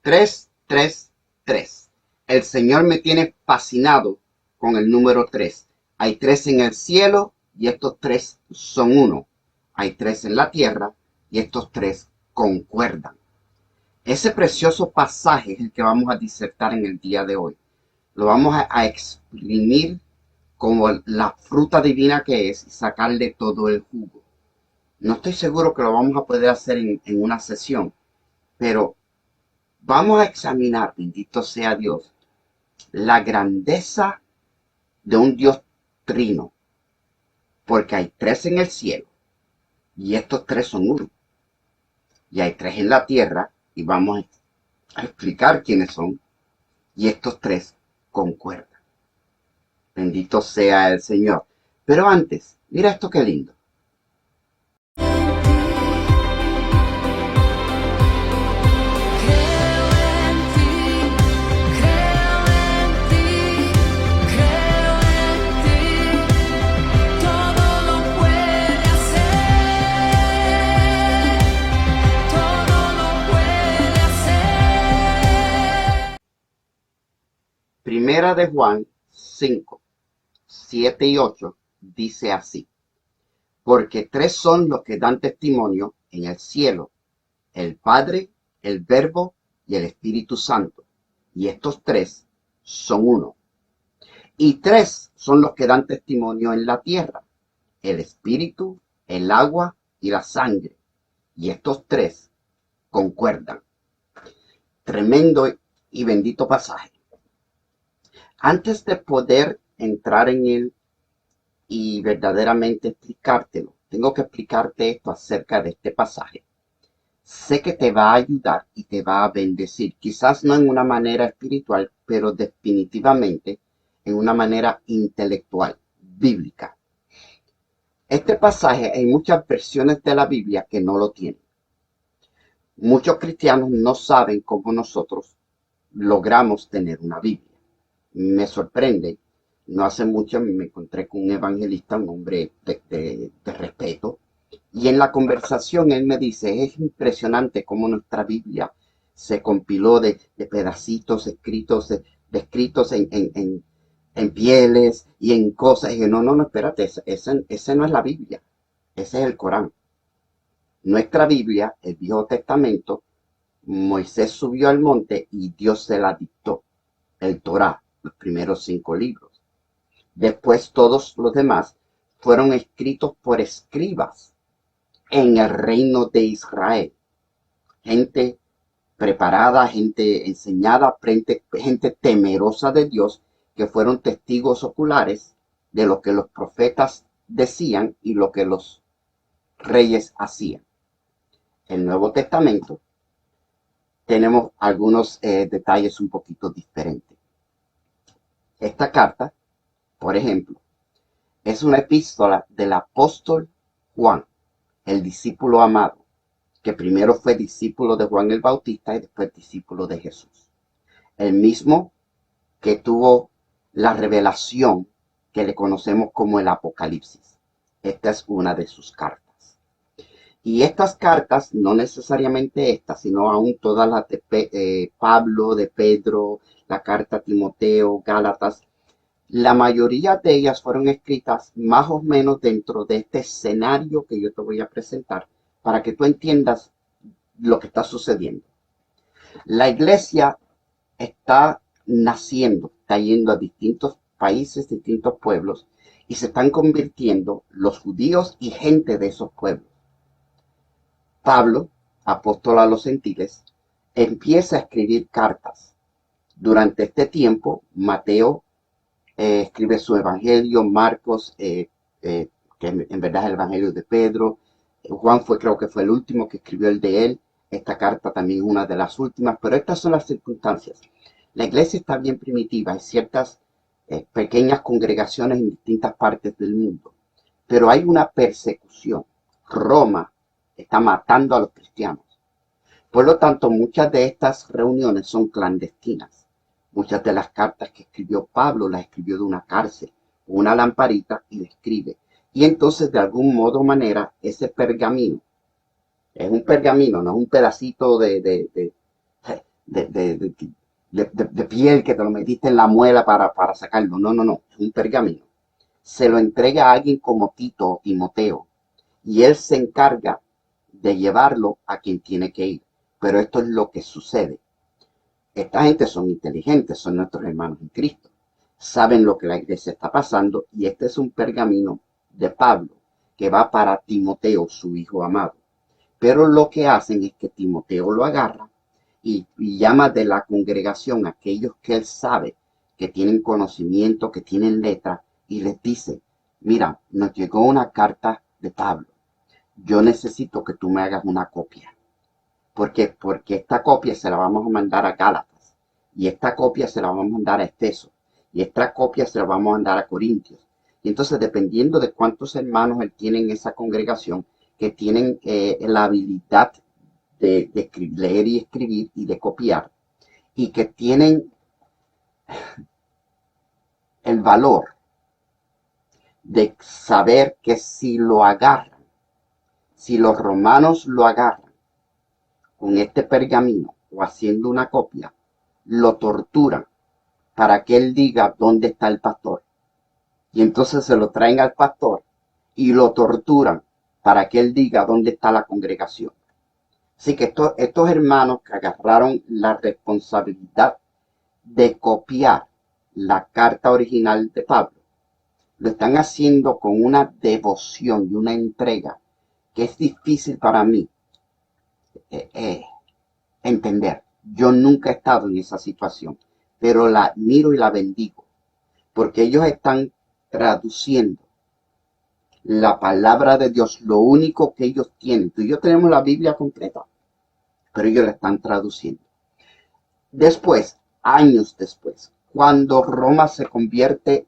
Tres, tres, tres. El Señor me tiene fascinado con el número tres. Hay tres en el cielo y estos tres son uno. Hay tres en la tierra y estos tres concuerdan. Ese precioso pasaje es el que vamos a disertar en el día de hoy. Lo vamos a exprimir como la fruta divina que es y sacarle todo el jugo. No estoy seguro que lo vamos a poder hacer en una sesión, pero vamos a examinar, bendito sea Dios, la grandeza de un Dios trino, porque hay tres en el cielo y estos tres son uno, y hay tres en la tierra y vamos a explicar quiénes son, y estos tres concuerdan. Bendito sea el Señor. Pero antes, mira esto qué lindo. Primera de Juan 5, 7 y 8 dice así. Porque tres son los que dan testimonio en el cielo, el Padre, el Verbo y el Espíritu Santo. Y estos tres son uno. Y tres son los que dan testimonio en la tierra, el Espíritu, el agua y la sangre. Y estos tres concuerdan. Tremendo y bendito pasaje. Antes de poder entrar en él y verdaderamente explicártelo, tengo que explicarte esto acerca de este pasaje. Sé que te va a ayudar y te va a bendecir, quizás no en una manera espiritual, pero definitivamente en una manera intelectual, bíblica. Este pasaje hay muchas versiones de la Biblia que no lo tienen. Muchos cristianos no saben cómo nosotros logramos tener una Biblia. Me sorprende. No hace mucho me encontré con un evangelista, un hombre de respeto, y en la conversación él me dice, es impresionante cómo nuestra Biblia se compiló de pedacitos escritos, escritos en pieles y en cosas. Y dije, no, espérate, ese no es la Biblia, ese es el Corán. Nuestra Biblia, el Viejo Testamento, Moisés subió al monte y Dios se la dictó, el Torá, los primeros 5 libros. Después todos los demás fueron escritos por escribas en el reino de Israel. Gente preparada, gente enseñada, gente temerosa de Dios, que fueron testigos oculares de lo que los profetas decían y lo que los reyes hacían. El Nuevo Testamento tenemos algunos detalles un poquito diferentes. Esta carta, por ejemplo, es una epístola del apóstol Juan, el discípulo amado, que primero fue discípulo de Juan el Bautista y después discípulo de Jesús. El mismo que tuvo la revelación que le conocemos como el Apocalipsis. Esta es una de sus cartas. Y estas cartas, no necesariamente estas, sino aún todas las de Pablo, de Pedro, la carta a Timoteo, Gálatas, la mayoría de ellas fueron escritas más o menos dentro de este escenario que yo te voy a presentar para que tú entiendas lo que está sucediendo. La iglesia está naciendo, está yendo a distintos países, distintos pueblos, y se están convirtiendo los judíos y gente de esos pueblos. Pablo, apóstol a los gentiles, empieza a escribir cartas. Durante este tiempo, Mateo escribe su evangelio, Marcos, que en verdad es el evangelio de Pedro. Juan creo que fue el último que escribió el de él. Esta carta también es una de las últimas, pero estas son las circunstancias. La iglesia está bien primitiva, hay ciertas pequeñas congregaciones en distintas partes del mundo, pero hay una persecución. Roma está matando a los cristianos. Por lo tanto, muchas de estas reuniones son clandestinas. Muchas de las cartas que escribió Pablo las escribió de una cárcel, una lamparita y la escribe. Y entonces, de algún modo o manera, ese pergamino, es un pergamino, no es un pedacito de de, de- de- de piel que te lo metiste en la muela para sacarlo. No, no, no, es un pergamino. Se lo entrega a alguien como Tito o Timoteo y él se encarga de llevarlo a quien tiene que ir. Pero esto es lo que sucede. Esta gente son inteligentes, son nuestros hermanos en Cristo. Saben lo que la iglesia está pasando y este es un pergamino de Pablo que va para Timoteo, su hijo amado. Pero lo que hacen es que Timoteo lo agarra y llama de la congregación a aquellos que él sabe que tienen conocimiento, que tienen letra, y les dice, mira, nos llegó una carta de Pablo. Yo necesito que tú me hagas una copia. ¿Por qué? Porque esta copia se la vamos a mandar a Gálatas, y esta copia se la vamos a mandar a Efeso, y esta copia se la vamos a mandar a Corintios. Y entonces, dependiendo de cuántos hermanos él tiene en esa congregación, que tienen la habilidad de leer y escribir y de copiar, y que tienen el valor de saber que si lo agarran, si los romanos lo agarran con este pergamino o haciendo una copia, lo torturan para que él diga dónde está el pastor. Y entonces se lo traen al pastor y lo torturan para que él diga dónde está la congregación. Así que estos hermanos que agarraron la responsabilidad de copiar la carta original de Pablo, lo están haciendo con una devoción y una entrega que es difícil para mí eh, eh, entender. Yo nunca he estado en esa situación, pero la admiro y la bendigo, porque ellos están traduciendo la palabra de Dios, lo único que ellos tienen. Tú y yo tenemos la Biblia completa, pero ellos la están traduciendo. Después, años después, cuando Roma se convierte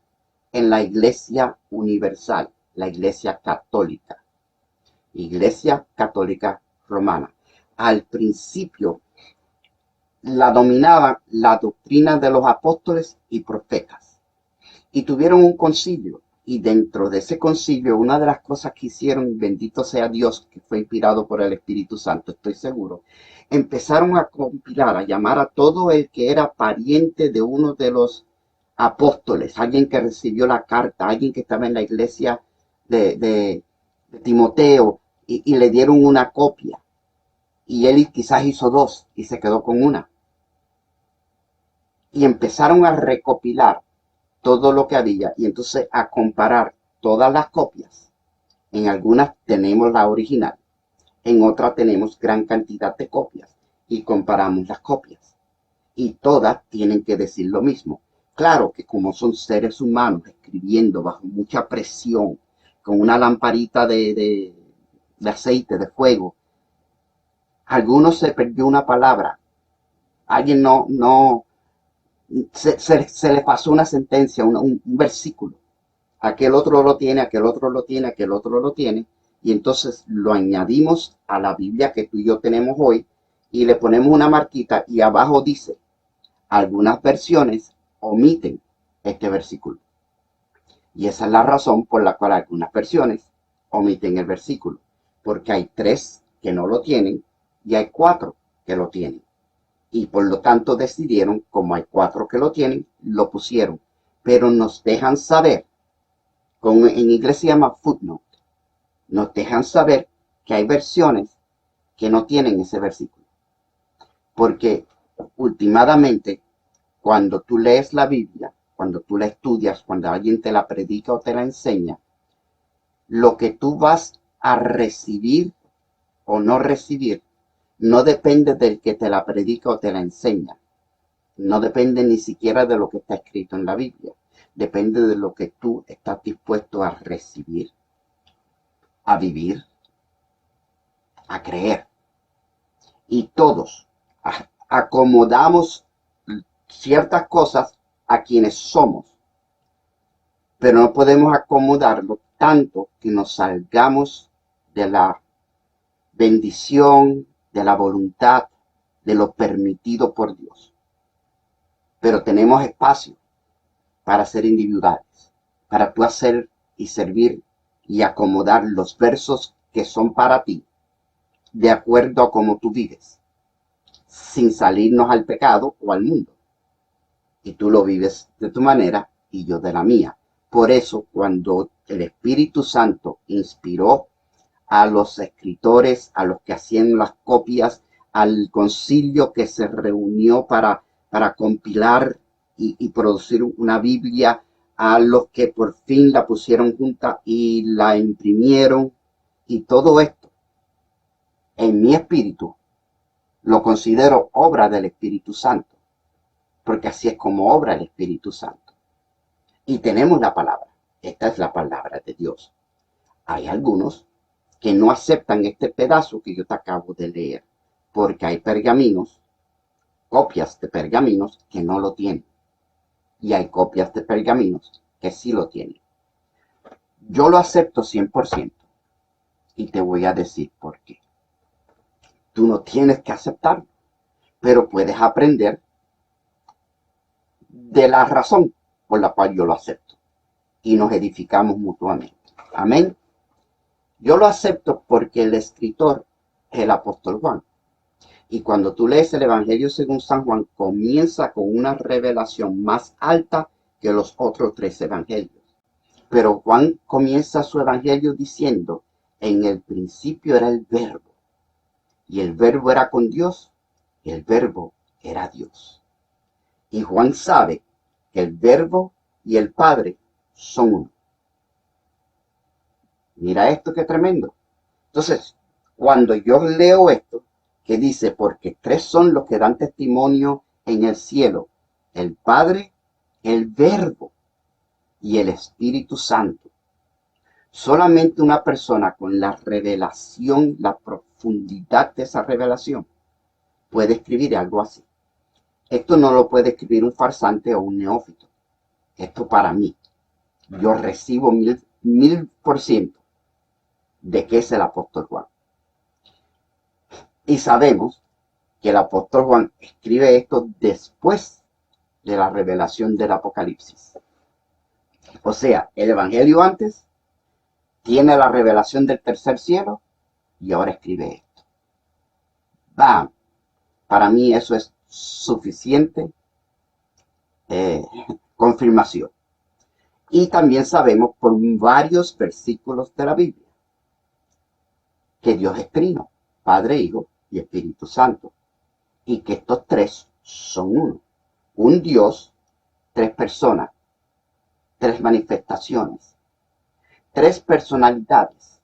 en la iglesia universal, la iglesia católica romana. Al principio la dominaba la doctrina de los apóstoles y profetas y tuvieron un concilio y dentro de ese concilio una de las cosas que hicieron, bendito sea Dios, que fue inspirado por el Espíritu Santo, estoy seguro, empezaron a compilar, a llamar a todo el que era pariente de uno de los apóstoles, alguien que recibió la carta, alguien que estaba en la iglesia de Timoteo y le dieron una copia y él quizás hizo dos y se quedó con una y empezaron a recopilar todo lo que había y entonces a comparar todas las copias. En algunas tenemos la original, en otras tenemos gran cantidad de copias y comparamos las copias. Y todas tienen que decir lo mismo. Claro que como son seres humanos escribiendo bajo mucha presión, con una lamparita de aceite, de fuego, algunos se perdió una palabra, alguien se le pasó una sentencia, un versículo. Aquel otro lo tiene, aquel otro lo tiene, aquel otro lo tiene, y entonces lo añadimos a la Biblia que tú y yo tenemos hoy y le ponemos una marquita y abajo dice, algunas versiones omiten este versículo. Y esa es la razón por la cual algunas versiones omiten el versículo, porque hay 3 que no lo tienen y hay 4 que lo tienen. Y por lo tanto decidieron, como hay 4 que lo tienen, lo pusieron. Pero nos dejan saber, como en inglés se llama footnote, nos dejan saber que hay versiones que no tienen ese versículo. Porque últimamente, cuando tú lees la Biblia, cuando tú la estudias, cuando alguien te la predica o te la enseña, lo que tú vas a recibir o no recibir no depende del que te la predica o te la enseña. No depende ni siquiera de lo que está escrito en la Biblia. Depende de lo que tú estás dispuesto a recibir, a vivir, a creer. Y todos acomodamos ciertas cosas a quienes somos, pero no podemos acomodarlo tanto que nos salgamos de la bendición, de la voluntad, de lo permitido por Dios. Pero tenemos espacio para ser individuales, para tú hacer y servir y acomodar los versos que son para ti, de acuerdo a cómo tú vives. sin salirnos al pecado o al mundo. Y tú lo vives de tu manera y yo de la mía. Por eso, cuando el Espíritu Santo inspiró a los escritores, a los que hacían las copias, al concilio que se reunió para compilar y producir una Biblia, a los que por fin la pusieron junta y la imprimieron, y todo esto, en mi espíritu, lo considero obra del Espíritu Santo, porque así es como obra el Espíritu Santo. Y tenemos la palabra. Esta es la palabra de Dios. Hay algunos que no aceptan este pedazo que yo te acabo de leer, porque hay pergaminos, copias de pergaminos que no lo tienen. Y hay copias de pergaminos que sí lo tienen. Yo lo acepto 100% y te voy a decir por qué. Tú no tienes que aceptarlo, pero puedes aprender de la razón por la cual yo lo acepto y nos edificamos mutuamente. Amén. Yo lo acepto porque el escritor es el apóstol Juan. Y cuando tú lees el Evangelio según San Juan, comienza con una revelación más alta que los otros 3 evangelios. Pero Juan comienza su evangelio diciendo, en el principio era el verbo, y el verbo era con Dios, y el verbo era Dios. Y Juan sabe que el verbo y el Padre son uno. Mira esto qué tremendo. Entonces, cuando yo leo esto, que dice, porque 3 son los que dan testimonio en el cielo, el Padre, el Verbo y el Espíritu Santo. Solamente una persona con la revelación, la profundidad de esa revelación, puede escribir algo así. Esto no lo puede escribir un farsante o un neófito. Esto para mí. Yo recibo 1000% de que es el apóstol Juan. Y sabemos que el apóstol Juan escribe esto después de la revelación del Apocalipsis. O sea, el Evangelio antes tiene la revelación del tercer cielo y ahora escribe esto. ¡Bam! Para mí eso es suficiente confirmación. Y también sabemos por varios versículos de la Biblia que Dios es trino, Padre, Hijo y Espíritu Santo. Y que estos 3 son uno. Un Dios, 3 personas, 3 manifestaciones, 3 personalidades,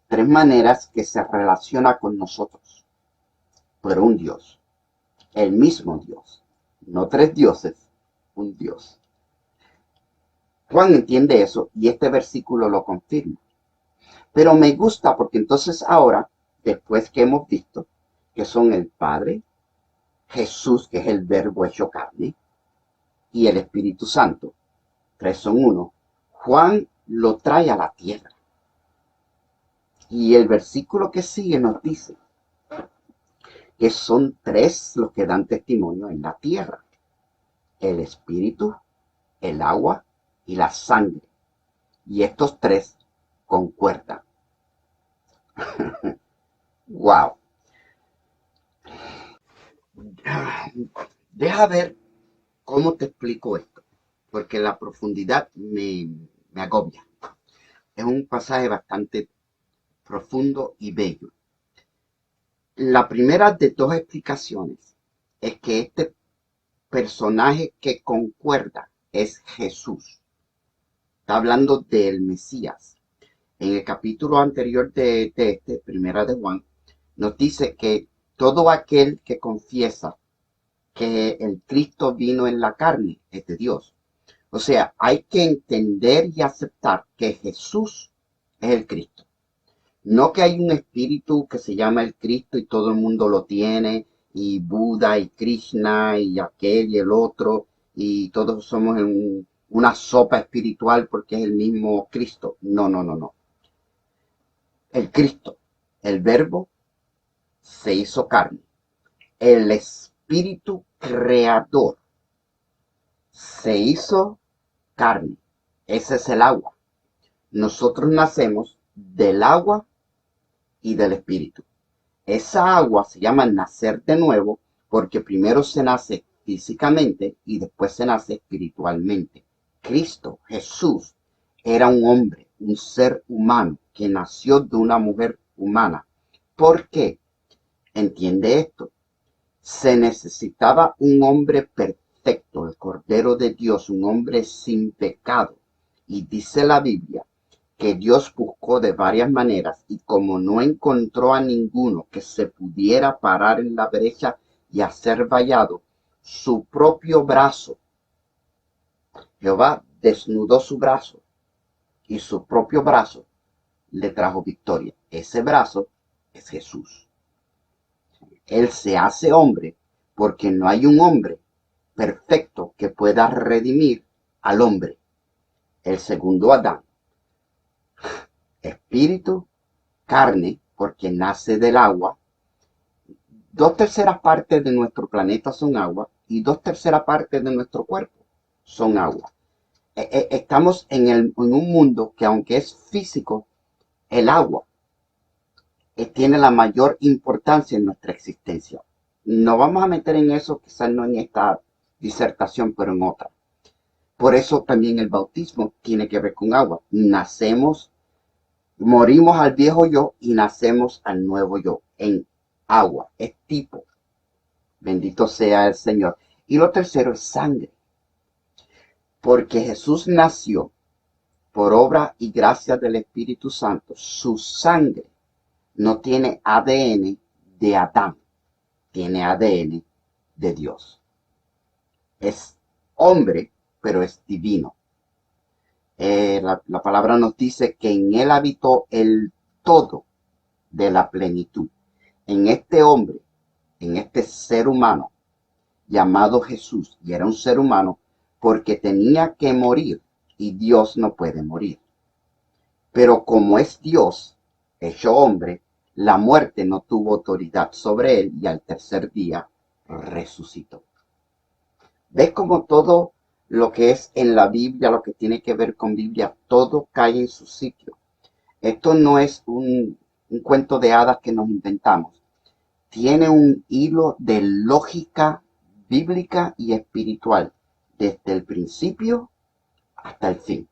3 maneras que se relaciona con nosotros. Pero un Dios, el mismo Dios, no 3 dioses, un Dios. Juan entiende eso y este versículo lo confirma. Pero me gusta porque entonces ahora, después que hemos visto que son el Padre, Jesús, que es el verbo hecho carne, y el Espíritu Santo, 3 son uno, Juan lo trae a la tierra. Y el versículo que sigue nos dice que son 3 los que dan testimonio en la tierra: el Espíritu, el agua y la sangre. Y estos 3 concuerdan. ¡Wow! Deja ver cómo te explico esto, porque la profundidad me agobia. Es un pasaje bastante profundo y bello. La primera de 2 explicaciones es que este personaje que concuerda es Jesús. Está hablando del Mesías. En el capítulo anterior de este, primera de Juan, nos dice que todo aquel que confiesa que el Cristo vino en la carne es de Dios. O sea, hay que entender y aceptar que Jesús es el Cristo. No que hay un espíritu que se llama el Cristo y todo el mundo lo tiene, y Buda y Krishna y aquel y el otro, y todos somos en una sopa espiritual porque es el mismo Cristo. No, no, no, no. El Cristo, el Verbo, se hizo carne. El Espíritu Creador se hizo carne. Ese es el agua. Nosotros nacemos del agua y del Espíritu. Esa agua se llama nacer de nuevo porque primero se nace físicamente y después se nace espiritualmente. Cristo, Jesús, era un hombre, un ser humano que nació de una mujer humana. ¿Por qué? Entiende esto. Se necesitaba un hombre perfecto, el Cordero de Dios, un hombre sin pecado. Y dice la Biblia que Dios buscó de varias maneras y como no encontró a ninguno que se pudiera parar en la brecha y hacer vallado, su propio brazo, Jehová desnudó su brazo y su propio brazo le trajo victoria. Ese brazo es Jesús. Él se hace hombre porque no hay un hombre perfecto que pueda redimir al hombre. El segundo Adán, espíritu, carne, porque nace del agua. 2/3 de nuestro planeta son agua y 2/3 de nuestro cuerpo son agua. Estamos en un mundo que aunque es físico, el agua tiene la mayor importancia en nuestra existencia. No vamos a meter en eso, quizás no en esta disertación, pero en otra. Por eso también el bautismo tiene que ver con agua. Nacemos, morimos al viejo yo y nacemos al nuevo yo en agua. Es tipo. Bendito sea el Señor. Y lo tercero es sangre. Porque Jesús nació por obra y gracia del Espíritu Santo. Su sangre no tiene ADN de Adán, tiene ADN de Dios. Es hombre, pero es divino. La palabra nos dice que en él habitó el todo de la plenitud. En este hombre, en este ser humano llamado Jesús, y era un ser humano porque tenía que morir y Dios no puede morir. Pero como es Dios, hecho hombre, la muerte no tuvo autoridad sobre él y al tercer día resucitó. ¿Ves cómo todo lo que es en la Biblia, lo que tiene que ver con Biblia, todo cae en su sitio? Esto no es un cuento de hadas que nos inventamos. Tiene un hilo de lógica bíblica y espiritual, desde el principio hasta el fin.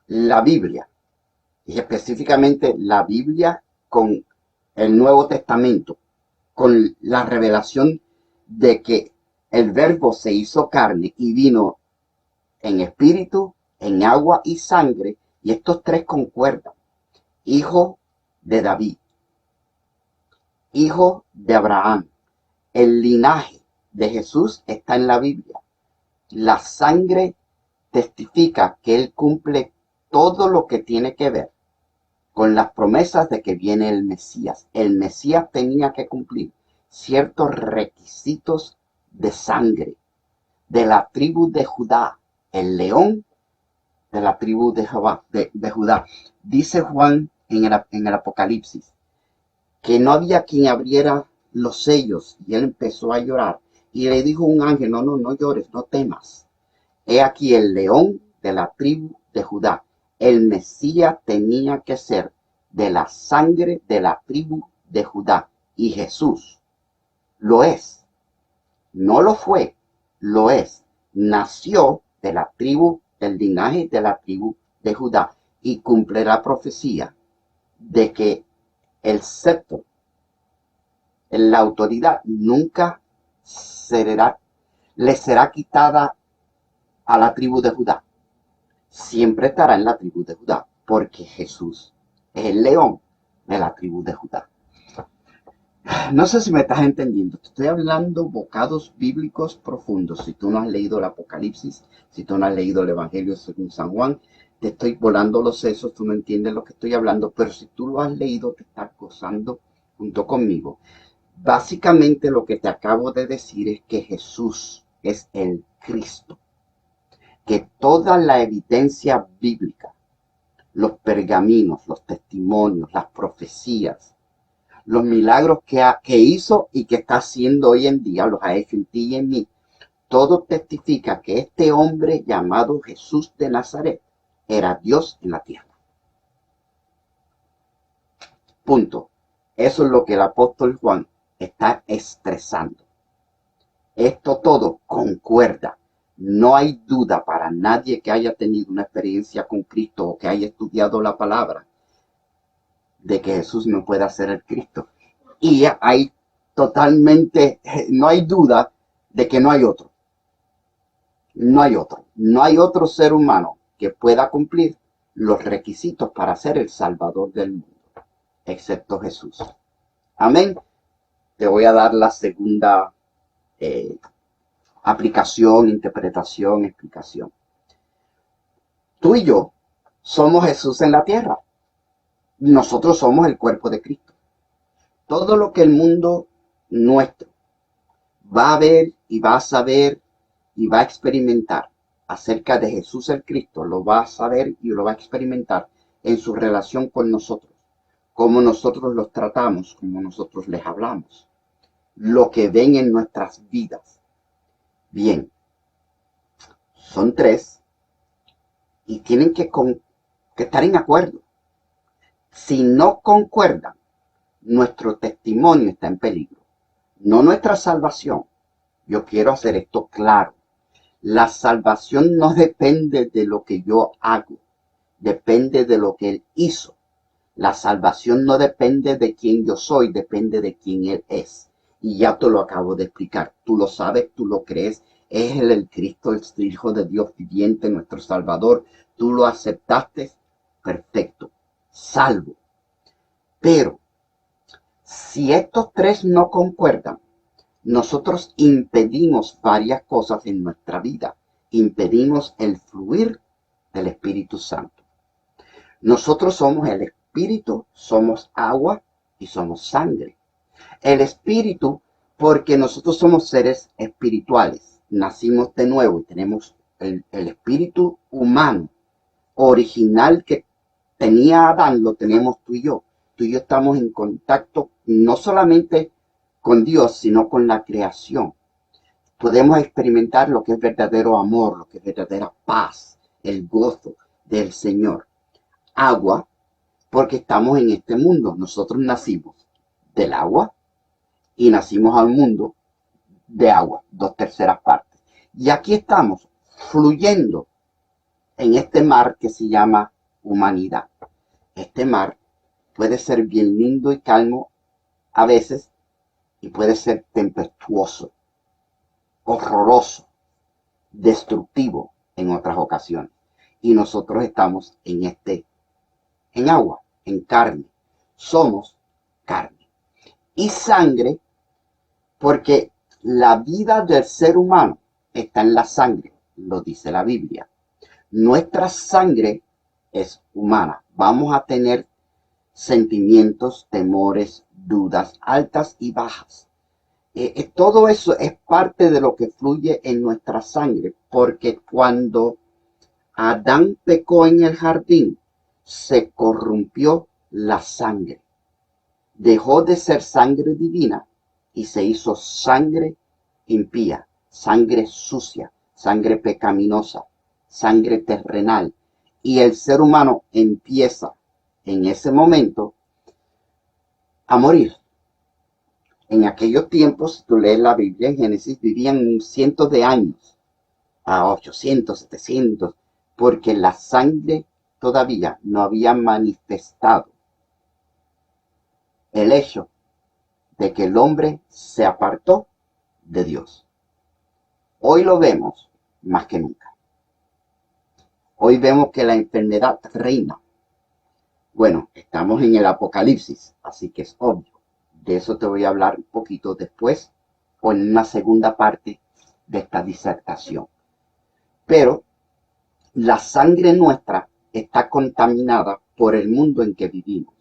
La Biblia, y específicamente la Biblia con el Nuevo Testamento, con la revelación de que el Verbo se hizo carne y vino en espíritu, en agua y sangre, y estos tres concuerdan. Hijo de David, hijo de Abraham. El linaje de Jesús está en la Biblia. La sangre testifica que Él cumple todo lo que tiene que ver con las promesas de que viene el Mesías. El Mesías tenía que cumplir ciertos requisitos de sangre de la tribu de Judá, el león de la tribu de Judá. Dice Juan en el Apocalipsis que no había quien abriera los sellos y él empezó a llorar y le dijo un ángel, no llores, no temas. He aquí el león de la tribu de Judá. El Mesías tenía que ser de la sangre de la tribu de Judá. Y Jesús lo es. No lo fue, lo es. Nació de la tribu, del linaje de la tribu de Judá. Y cumple la profecía de que el sceptro, la autoridad, nunca le será quitada a la tribu de Judá. Siempre estará en la tribu de Judá, porque Jesús es el león de la tribu de Judá. No sé si me estás entendiendo. Te estoy hablando bocados bíblicos profundos. Si tú no has leído el Apocalipsis, si tú no has leído el Evangelio según San Juan, te estoy volando los sesos, tú no entiendes lo que estoy hablando, pero si tú lo has leído, te estás gozando junto conmigo. Básicamente lo que te acabo de decir es que Jesús es el Cristo. Que toda la evidencia bíblica, los pergaminos, los testimonios, las profecías, los milagros que hizo y que está haciendo hoy en día, los ha hecho en ti y en mí, todo testifica que este hombre llamado Jesús de Nazaret era Dios en la tierra. Punto. Eso es lo que el apóstol Juan está estresando. Esto todo concuerda. No hay duda para nadie que haya tenido una experiencia con Cristo o que haya estudiado la palabra de que Jesús no pueda ser el Cristo. Y hay totalmente, no hay duda de que no hay otro. No hay otro. No hay otro ser humano que pueda cumplir los requisitos para ser el Salvador del mundo, excepto Jesús. Amén. Te voy a dar la segunda aplicación, interpretación, explicación. Tú y yo somos Jesús en la tierra. Nosotros somos el cuerpo de Cristo. Todo lo que el mundo nuestro va a ver y va a saber y va a experimentar acerca de Jesús el Cristo, lo va a saber y lo va a experimentar en su relación con nosotros, cómo nosotros los tratamos, cómo nosotros les hablamos, lo que ven en nuestras vidas. Bien, son tres y tienen que estar en acuerdo. Si no concuerdan, nuestro testimonio está en peligro, no nuestra salvación. Yo quiero hacer esto claro. La salvación no depende de lo que yo hago, depende de lo que Él hizo. La salvación no depende de quién yo soy, depende de quién Él es. Y ya te lo acabo de explicar. Tú lo sabes, tú lo crees. Es Él el Cristo, el Hijo de Dios viviente, nuestro Salvador. Tú lo aceptaste, perfecto, salvo. Pero si estos tres no concuerdan, nosotros impedimos varias cosas en nuestra vida. Impedimos el fluir del Espíritu Santo. Nosotros somos el Espíritu, somos agua y somos sangre. El Espíritu, porque nosotros somos seres espirituales. Nacimos de nuevo y tenemos el espíritu humano original que tenía Adán, lo tenemos tú y yo. Tú y yo estamos en contacto no solamente con Dios, sino con la creación. Podemos experimentar lo que es verdadero amor, lo que es verdadera paz, el gozo del Señor. Agua, porque estamos en este mundo. Nosotros nacimos del agua y nacimos al mundo de agua, 2/3 partes. Y aquí estamos fluyendo en este mar que se llama humanidad. Este mar puede ser bien lindo y calmo a veces y puede ser tempestuoso, horroroso, destructivo en otras ocasiones. Y nosotros estamos en agua, en carne. Somos carne. Y sangre, porque la vida del ser humano está en la sangre, lo dice la Biblia. Nuestra sangre es humana. Vamos a tener sentimientos, temores, dudas, altas y bajas. Todo eso es parte de lo que fluye en nuestra sangre, porque cuando Adán pecó en el jardín, se corrompió la sangre. Dejó de ser sangre divina y se hizo sangre impía, sangre sucia, sangre pecaminosa, sangre terrenal. Y el ser humano empieza en ese momento a morir. En aquellos tiempos, si tú lees la Biblia en Génesis, vivían cientos de años, a 800, 700, porque la sangre todavía no había manifestado el hecho de que el hombre se apartó de Dios. Hoy lo vemos más que nunca. Hoy vemos que la enfermedad reina. Bueno, estamos en el Apocalipsis, así que es obvio. De eso te voy a hablar un poquito después o en una segunda parte de esta disertación. Pero la sangre nuestra está contaminada por el mundo en que vivimos.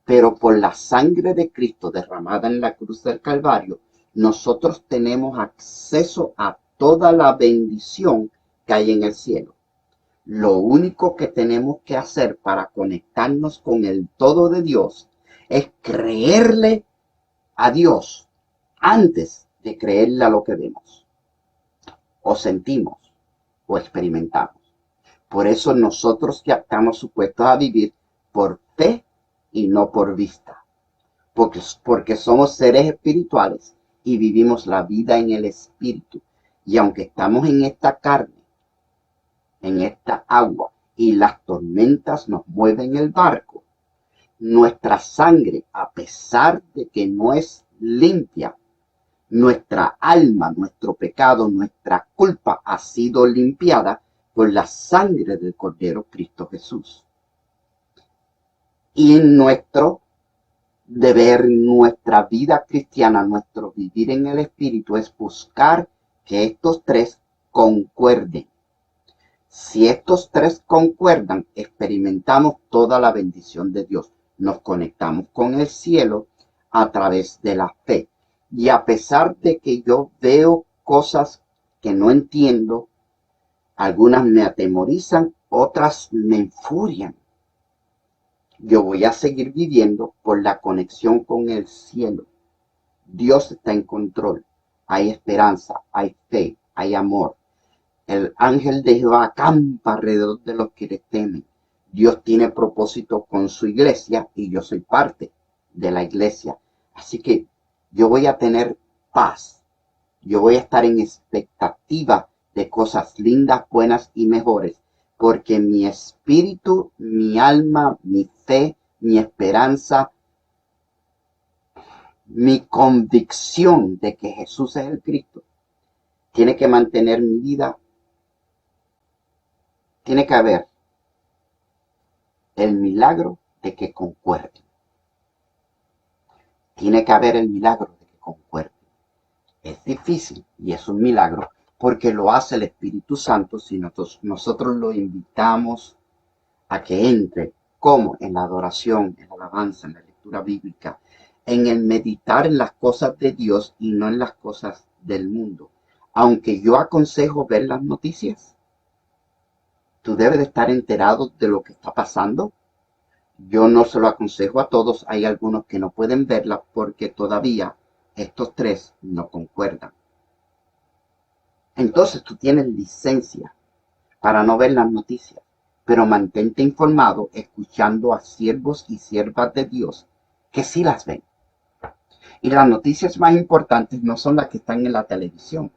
Pero por la sangre de Cristo derramada en la cruz del Calvario, nosotros tenemos acceso a toda la bendición que hay en el cielo. Lo único que tenemos que hacer para conectarnos con el todo de Dios es creerle a Dios antes de creerle a lo que vemos, o sentimos, o experimentamos. Por eso nosotros ya estamos supuestos a vivir por fe y no por vista. porque somos seres espirituales y vivimos la vida en el espíritu. Y aunque estamos en esta carne, en esta agua, y las tormentas nos mueven el barco, nuestra sangre, a pesar de que no es limpia, nuestra alma, nuestro pecado, nuestra culpa ha sido limpiada por la sangre del Cordero Cristo Jesús. Y nuestro deber, nuestra vida cristiana, nuestro vivir en el Espíritu es buscar que estos tres concuerden. Si estos tres concuerdan, experimentamos toda la bendición de Dios. Nos conectamos con el cielo a través de la fe. Y a pesar de que yo veo cosas que no entiendo, algunas me atemorizan, otras me enfurian. Yo voy a seguir viviendo por la conexión con el cielo. Dios está en control. Hay esperanza, hay fe, hay amor. El ángel de Jehová acampa alrededor de los que le temen. Dios tiene propósito con su iglesia y yo soy parte de la iglesia. Así que yo voy a tener paz. Yo voy a estar en expectativa de cosas lindas, buenas y mejores. Porque mi espíritu, mi alma, mi fe, mi esperanza, mi convicción de que Jesús es el Cristo, tiene que mantener mi vida. Tiene que haber el milagro de que concuerden. Tiene que haber el milagro de que concuerden. Es difícil y es un milagro porque lo hace el Espíritu Santo si nosotros lo invitamos a que entre, como en la adoración, en la alabanza, en la lectura bíblica, en el meditar en las cosas de Dios y no en las cosas del mundo. Aunque yo aconsejo ver las noticias, tú debes de estar enterado de lo que está pasando. Yo no se lo aconsejo a todos. Hay algunos que no pueden verla porque todavía estos tres no concuerdan. Entonces tú tienes licencia para no ver las noticias, pero mantente informado escuchando a siervos y siervas de Dios que sí las ven. Y las noticias más importantes no son las que están en la televisión,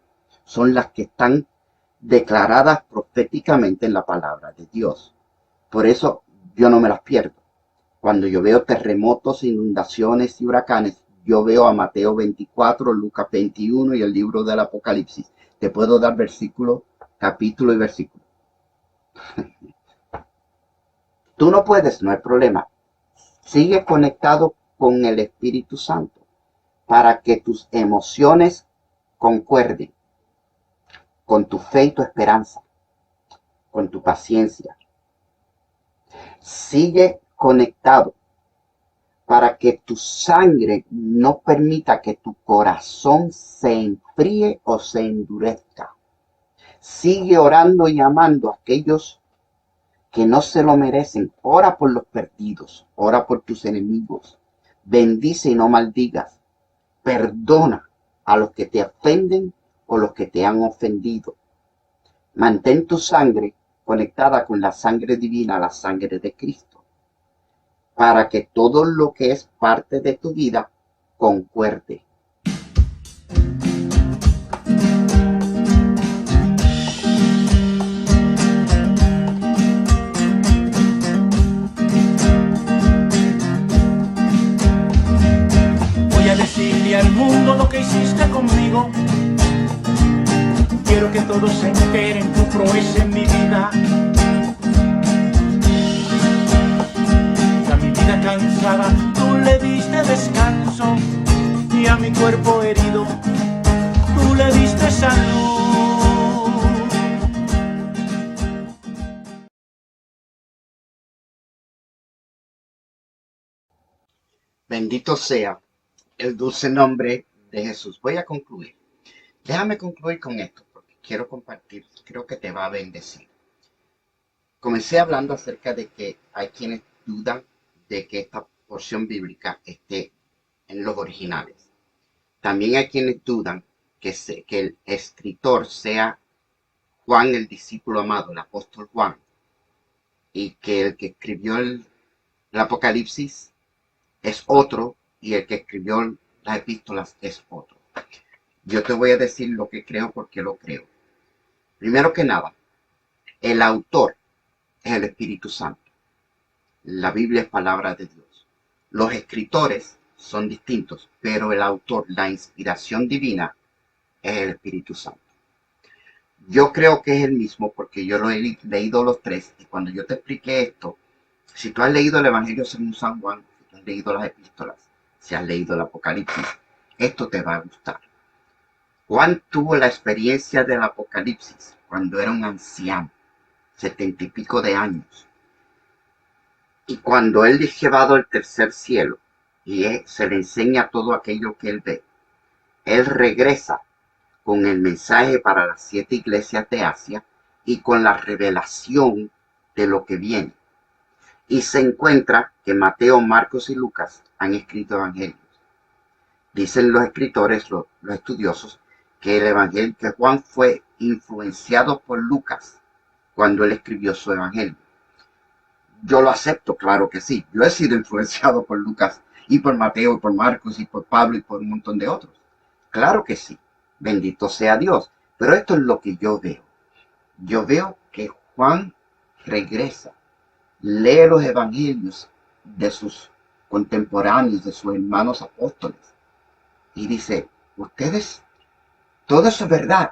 son las que están declaradas proféticamente en la palabra de Dios. Por eso yo no me las pierdo. Cuando yo veo terremotos, inundaciones y huracanes, yo veo a Mateo 24, Lucas 21 y el libro del Apocalipsis. Te puedo dar versículo, capítulo y versículo. Tú no puedes, no hay problema. Sigue conectado con el Espíritu Santo para que tus emociones concuerden con tu fe y tu esperanza, con tu paciencia. Sigue conectado para que tu sangre no permita que tu corazón se enfríe o se endurezca. Sigue orando y amando a aquellos que no se lo merecen. Ora por los perdidos, ora por tus enemigos. Bendice y no maldigas. Perdona a los que te ofenden o los que te han ofendido. Mantén tu sangre conectada con la sangre divina, la sangre de Cristo, para que todo lo que es parte de tu vida concuerde. Voy a decirle al mundo lo que hiciste conmigo. Quiero que todos se enteren tu proeza en mi vida. A mi vida cansada tú le diste descanso, y a mi cuerpo herido tú le diste salud. Bendito sea el dulce nombre de Jesús. Voy a concluir. Déjame concluir con esto, porque quiero compartir, creo que te va a bendecir. Comencé hablando acerca de que hay quienes dudan de que esta porción bíblica esté en los originales. También hay quienes dudan que el escritor sea Juan, el discípulo amado, el apóstol Juan, y que el que escribió el Apocalipsis es otro y el que escribió las epístolas es otro. Yo te voy a decir lo que creo porque lo creo. Primero que nada, el autor es el Espíritu Santo. La Biblia es palabra de Dios. Los escritores son distintos, pero el autor, la inspiración divina, es el Espíritu Santo. Yo creo que es el mismo porque yo lo he leído los tres y cuando yo te expliqué esto, si tú has leído el Evangelio según San Juan, si tú has leído las epístolas, si has leído el Apocalipsis, esto te va a gustar. Juan tuvo la experiencia del Apocalipsis cuando era un anciano, 70 y pico de años. Y cuando él es llevado al tercer cielo y se le enseña todo aquello que él ve, él regresa con el mensaje para las 7 iglesias de Asia y con la revelación de lo que viene. Y se encuentra que Mateo, Marcos y Lucas han escrito evangelios. Dicen los escritores, los estudiosos, que el evangelio que Juan fue influenciado por Lucas cuando él escribió su evangelio. Yo lo acepto, claro que sí. Yo he sido influenciado por Lucas y por Mateo y por Marcos y por Pablo y por un montón de otros. Claro que sí. Bendito sea Dios. Pero esto es lo que yo veo. Yo veo que Juan regresa, lee los evangelios de sus contemporáneos, de sus hermanos apóstoles, y dice, ustedes, todo eso es verdad,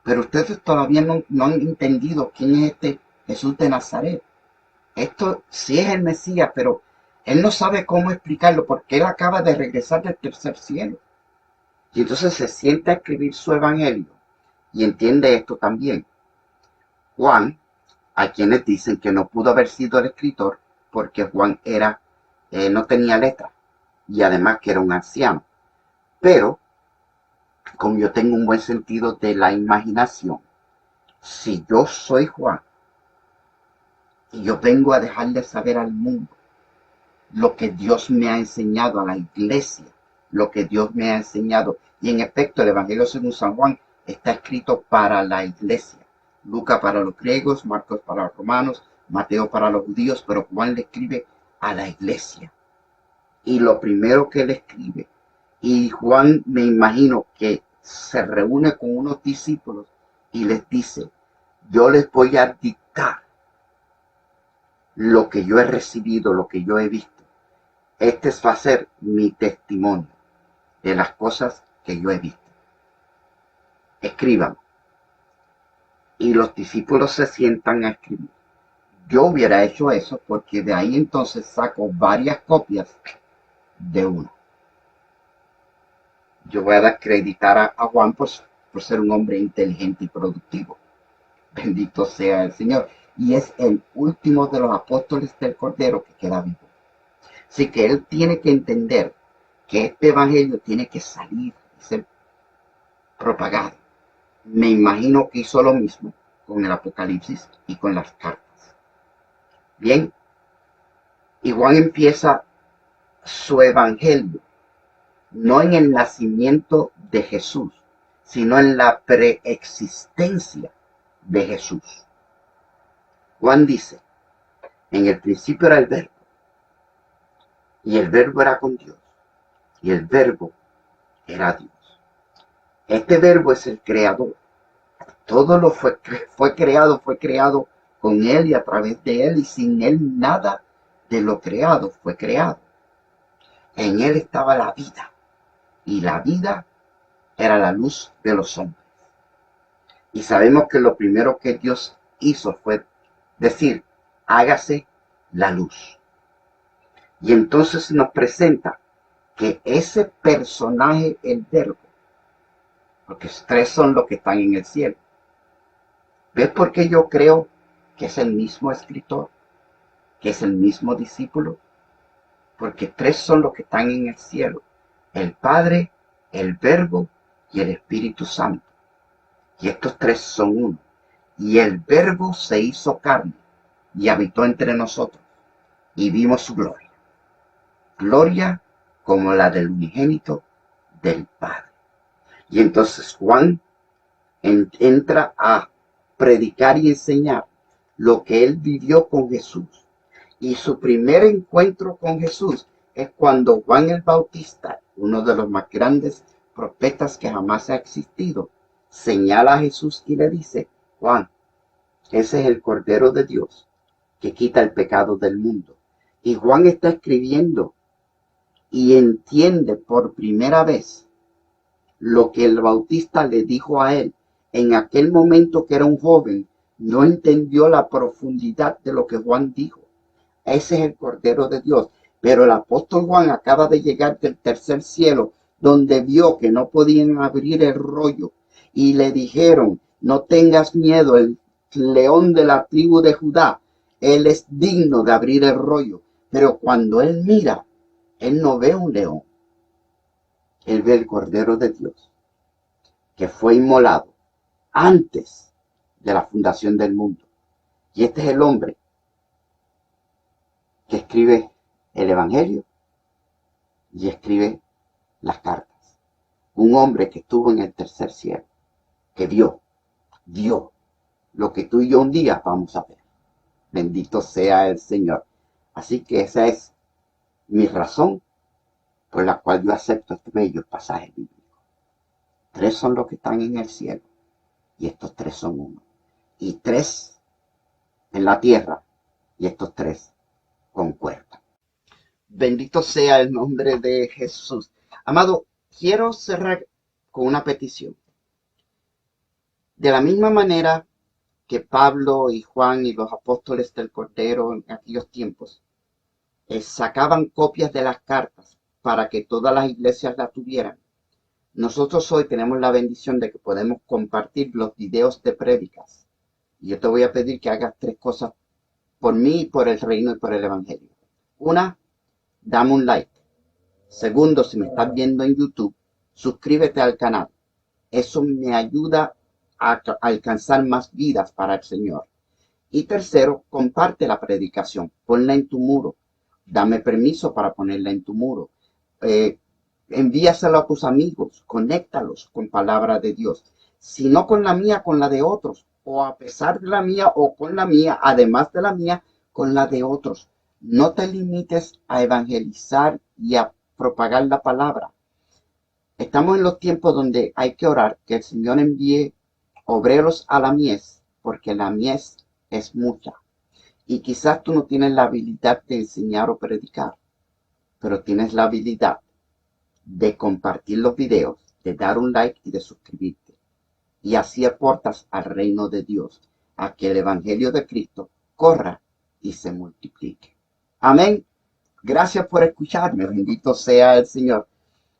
pero ustedes todavía no han entendido quién es este Jesús de Nazaret. Esto sí es el Mesías, pero él no sabe cómo explicarlo porque él acaba de regresar del tercer cielo. Y entonces se sienta a escribir su evangelio y entiende esto también. Juan, a quienes dicen que no pudo haber sido el escritor porque Juan no tenía letra y además que era un anciano. Pero, como yo tengo un buen sentido de la imaginación, si yo soy Juan y yo vengo a dejarle saber al mundo lo que Dios me ha enseñado a la iglesia, lo que Dios me ha enseñado, y en efecto el Evangelio según San Juan está escrito para la iglesia. Lucas para los griegos, Marcos para los romanos, Mateo para los judíos, pero Juan le escribe a la iglesia. Y lo primero que él escribe, y Juan me imagino que se reúne con unos discípulos y les dice, yo les voy a dictar lo que yo he recibido, lo que yo he visto. Este va a ser mi testimonio de las cosas que yo he visto. Escriban. Y los discípulos se sientan a escribir. Yo hubiera hecho eso porque de ahí entonces saco varias copias de uno. Yo voy a acreditar a Juan por ser un hombre inteligente y productivo. Bendito sea el Señor. Y es el último de los apóstoles del Cordero que queda vivo. Así que él tiene que entender que este evangelio tiene que salir y ser propagado. Me imagino que hizo lo mismo con el Apocalipsis y con las cartas. Bien, y Juan empieza su evangelio no en el nacimiento de Jesús, sino en la preexistencia de Jesús. Juan dice, en el principio era el verbo, y el verbo era con Dios, y el verbo era Dios. Este verbo es el creador. Todo lo fue creado con él y a través de él, y sin él nada de lo creado fue creado. En él estaba la vida, y la vida era la luz de los hombres. Y sabemos que lo primero que Dios hizo fue decir, hágase la luz. Y entonces nos presenta que ese personaje, el verbo, porque tres son los que están en el cielo. ¿Ves por qué yo creo que es el mismo escritor? Que es el mismo discípulo. Porque tres son los que están en el cielo. El Padre, el Verbo y el Espíritu Santo. Y estos tres son uno. Y el Verbo se hizo carne y habitó entre nosotros. Y vimos su gloria. Gloria como la del unigénito del Padre. Y entonces Juan entra a predicar y enseñar lo que él vivió con Jesús. Y su primer encuentro con Jesús es cuando Juan el Bautista, uno de los más grandes profetas que jamás ha existido, señala a Jesús y le dice: Juan, ese es el Cordero de Dios que quita el pecado del mundo. Y Juan está escribiendo y entiende por primera vez lo que el Bautista le dijo a él. En aquel momento que era un joven, no entendió la profundidad de lo que Juan dijo. Ese es el Cordero de Dios. Pero el apóstol Juan acaba de llegar del tercer cielo, donde vio que no podían abrir el rollo. Y le dijeron: no tengas miedo, el león de la tribu de Judá, él es digno de abrir el rollo. Pero cuando él mira, él no ve un león. Él ve el Cordero de Dios, que fue inmolado antes de la fundación del mundo. Y este es el hombre que escribe el Evangelio y escribe las cartas. Un hombre que estuvo en el tercer cielo, que vio lo que tú y yo un día vamos a ver. Bendito sea el Señor. Así que esa es mi razón por la cual yo acepto este bello pasaje bíblico. 3 son los que están en el cielo y estos 3 son uno. Y 3 en la tierra y estos 3 concuerdan. Bendito sea el nombre de Jesús. Amado, quiero cerrar con una petición. De la misma manera que Pablo y Juan y los apóstoles del Cordero en aquellos tiempos sacaban copias de las cartas para que todas las iglesias la tuvieran, nosotros hoy tenemos la bendición de que podemos compartir los videos de prédicas. Y yo te voy a pedir que hagas 3 cosas por mí, por el reino y por el evangelio. Una, dame un like. Segundo, si me estás viendo en YouTube, suscríbete al canal. Eso me ayuda a alcanzar más vidas para el Señor. Y tercero, comparte la predicación. Ponla en tu muro. Dame permiso para ponerla en tu muro. Envíaselo a tus amigos. Conéctalos con palabra de Dios. Si no con la mía, con la de otros. O a pesar de la mía o con la mía, además de la mía, con la de otros. No te limites a evangelizar y a propagar la palabra. Estamos en los tiempos donde hay que orar que el Señor envíe obreros a la mies, porque la mies es mucha. Y quizás tú no tienes la habilidad de enseñar o predicar, pero tienes la habilidad de compartir los videos, de dar un like y de suscribirte. Y así aportas al reino de Dios, a que el evangelio de Cristo corra y se multiplique. Amén. Gracias por escucharme. Bendito sea el Señor.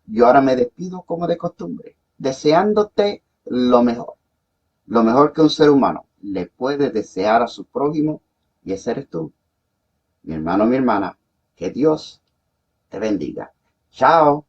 Yo ahora me despido como de costumbre, deseándote lo mejor que un ser humano le puede desear a su prójimo, y ese eres tú. Mi hermano, mi hermana, que Dios te bendiga. Chao.